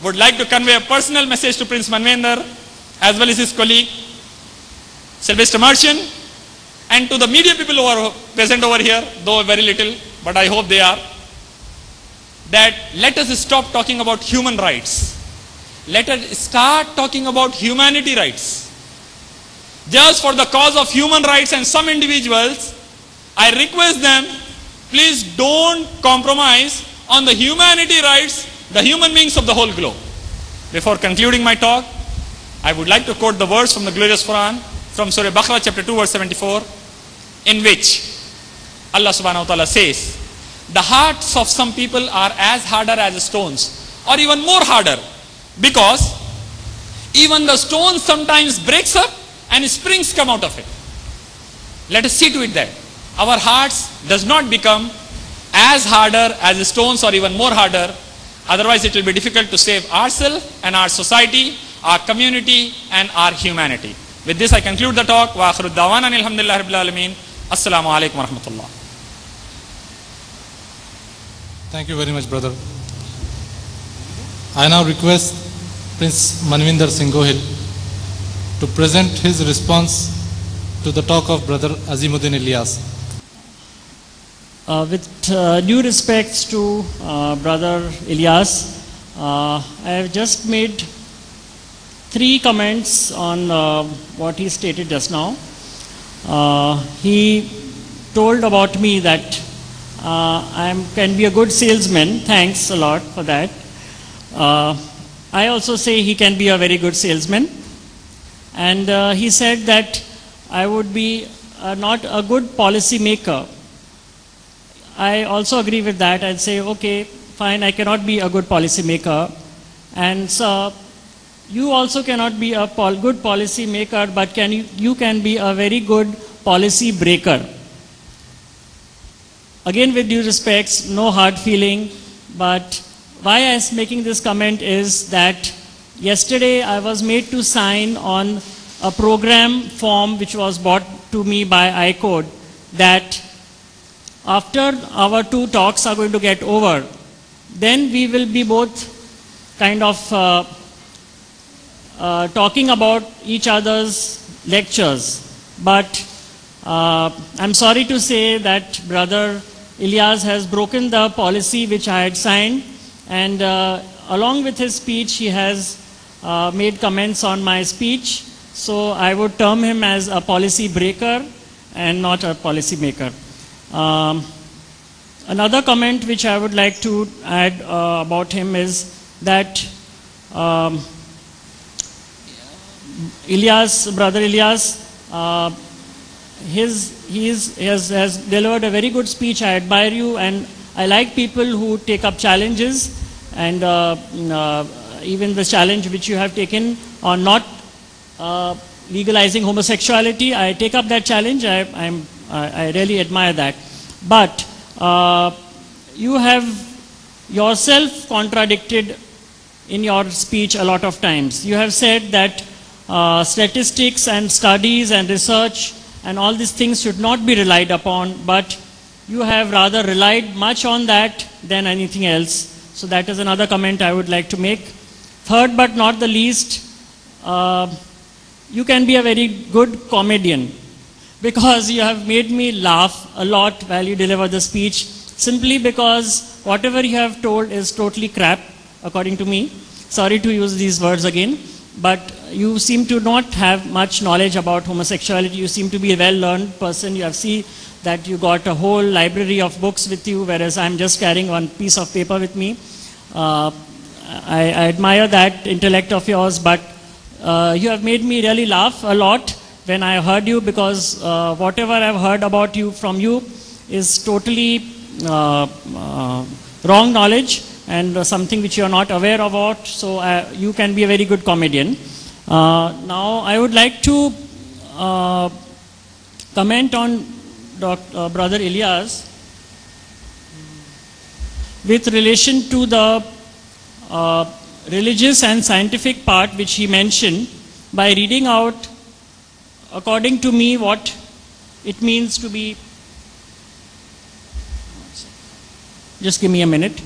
would like to convey a personal message to Prince Manvendra as well as his colleague Sylvester Merchant, and to the media people who are present over here, though very little, but I hope they are, that let us stop talking about human rights. Let us start talking about humanity rights. Just for the cause of human rights and some individuals, I request them, please don't compromise on the humanity rights, the human beings of the whole globe. Before concluding my talk, I would like to quote the verse from the glorious Quran, from Surah Baqarah chapter 2 verse 74, in which Allah subhanahu wa ta'ala says, the hearts of some people are as harder as stones, or even more harder, because even the stone sometimes breaks up and springs come out of it. Let us see to it that our hearts does not become as harder as stones or even more harder. Otherwise it will be difficult to save ourselves and our society, our community and our humanity. With this I conclude the talk. Wa akhiru da'wana alhamdulillahi rabbil alamin. Assalamu alaikum wa rahmatullah. Thank you very much, brother. I now request Prince Manvinder Singh Gohil to present his response to the talk of Brother Azimuddin Ilyas. With due respects to Brother Ilyas, I have just made 3 comments on what he stated just now. He told about me that I can be a good salesman. Thanks a lot for that. I also say he can be a very good salesman. And he said that I would be not a good policy maker. I also agree with that. I'd say, okay, fine, I cannot be a good policy maker. And so you also cannot be a good policy maker, but you can be a very good policy breaker. Again, with due respects, no hard feeling, but why I am making this comment is that yesterday I was made to sign on a program form which was brought to me by iCode, that after our 2 talks are going to get over, then we will be both kind of talking about each other's lectures. But I'm sorry to say that Brother Ilyas has broken the policy which I had signed, and along with his speech he has made comments on my speech. So I would term him as a policy breaker and not a policy maker. Another comment which I would like to add about him is that Brother Ilyas, he has delivered a very good speech. I admire you, and I like people who take up challenges, and even the challenge which you have taken on not legalizing homosexuality. I take up that challenge. I really admire that. But you have yourself contradicted in your speech a lot of times. You have said that statistics and studies and research and all these things should not be relied upon, but you have rather relied much on that than anything else. So that is another comment I would like to make. Third but not the least, you can be a very good comedian, because you have made me laugh a lot while you deliver the speech, simply because whatever you have told is totally crap, according to me. Sorry to use these words again, but you seem to not have much knowledge about homosexuality. You seem to be a well-learned person. You have seen that you got a whole library of books with you, whereas I'm just carrying one piece of paper with me. I admire that intellect of yours, but you have made me really laugh a lot when I heard you, because whatever I've heard about you from you is totally wrong knowledge and something which you are not aware about. So you can be a very good comedian. Now I would like to comment on Brother Ilyas with relation to the religious and scientific part which he mentioned, by reading out, according to me, what it means to be. Just give me a minute.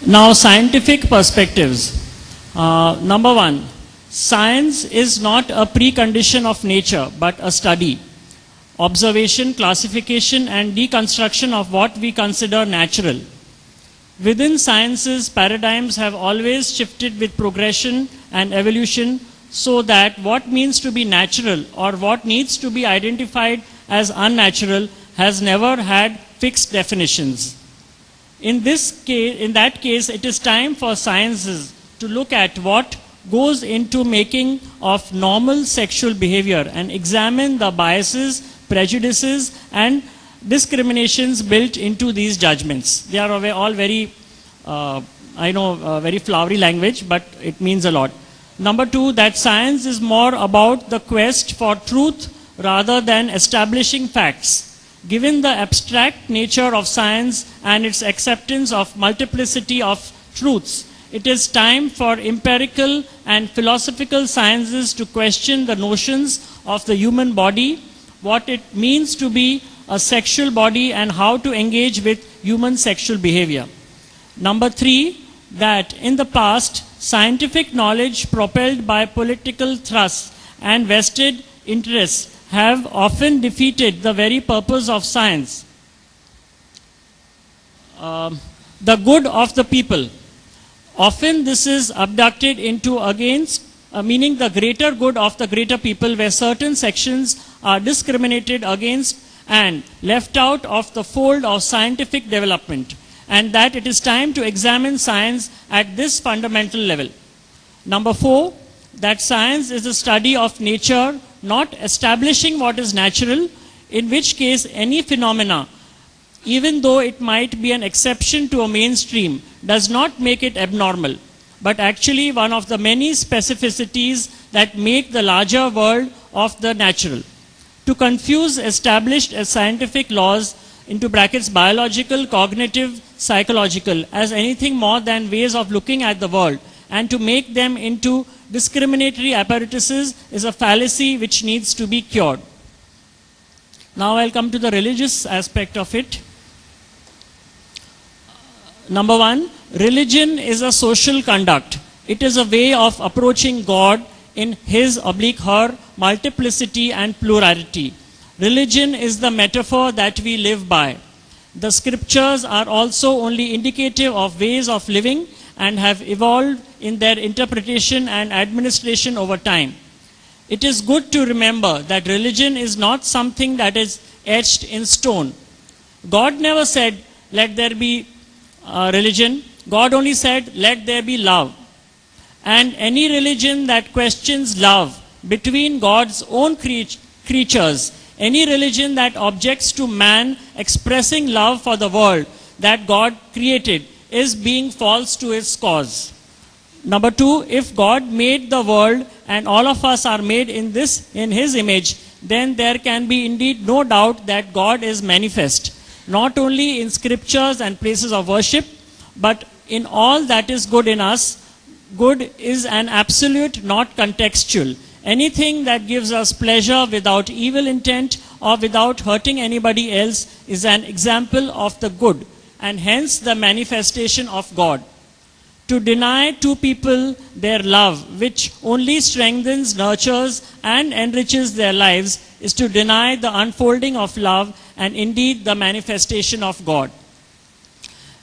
Now, scientific perspectives. Number one, science is not a precondition of nature, but a study, observation, classification, and deconstruction of what we consider natural. Within sciences, paradigms have always shifted with progression and evolution, so that what means to be natural or what needs to be identified as unnatural has never had fixed definitions. In that case, it is time for sciences to look at what goes into making of normal sexual behavior and examine the biases, prejudices, and discriminations built into these judgments. They are all very, very flowery language, but it means a lot. Number two, that science is more about the quest for truth rather than establishing facts. Given the abstract nature of science and its acceptance of multiplicity of truths, it is time for empirical and philosophical sciences to question the notions of the human body, what it means to be a sexual body, and how to engage with human sexual behavior. Number three, that in the past, scientific knowledge propelled by political thrusts and vested interests have often defeated the very purpose of science, the good of the people. Often this is abducted into against, meaning the greater good of the greater people, where certain sections are discriminated against and left out of the fold of scientific development, and that it is time to examine science at this fundamental level. Number four, that science is a study of nature, not establishing what is natural, in which case any phenomena, even though it might be an exception to a mainstream, does not make it abnormal, but actually one of the many specificities that make the larger world of the natural. To confuse established scientific laws into brackets biological, cognitive, psychological as anything more than ways of looking at the world, and to make them into discriminatory apparatuses is a fallacy which needs to be cured. Now I'll come to the religious aspect of it. Number one, religion is a social conduct. It is a way of approaching God in his/her multiplicity and plurality. Religion is the metaphor that we live by. The scriptures are also only indicative of ways of living and have evolved in their interpretation and administration over time. It is good to remember that religion is not something that is etched in stone. God never said, let there be religion. God only said, let there be love. And any religion that questions love between God's own creatures, any religion that objects to man expressing love for the world that God created, is being false to its cause. Number two, if God made the world and all of us are made in his image, then there can be indeed no doubt that God is manifest, not only in scriptures and places of worship, but in all that is good in us. Good is an absolute, not contextual. Anything that gives us pleasure without evil intent or without hurting anybody else is an example of the good, and hence the manifestation of God. To deny two people their love, which only strengthens, nurtures, and enriches their lives, is to deny the unfolding of love and indeed the manifestation of God.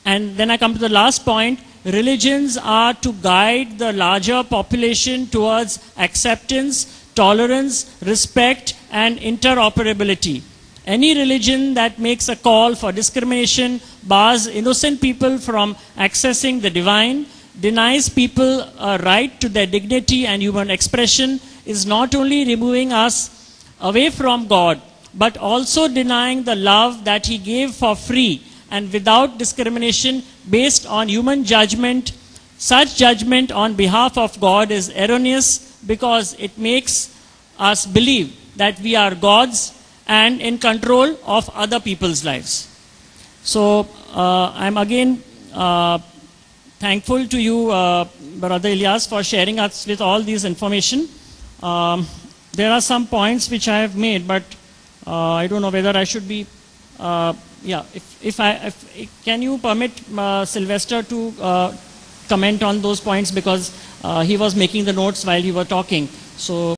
And then I come to the last point. Religions are to guide the larger population towards acceptance, tolerance, respect, and interoperability. Any religion that makes a call for discrimination, bars innocent people from accessing the divine, denies people a right to their dignity and human expression, is not only removing us away from God, but also denying the love that He gave for free and without discrimination based on human judgment. Such judgment on behalf of God is erroneous because it makes us believe that we are gods and in control of other people's lives. So I'm again thankful to you, Brother Ilyas, for sharing us with all this information. There are some points which I have made, but I don't know whether I should be Can you permit Sylvester to comment on those points, because he was making the notes while you were talking. So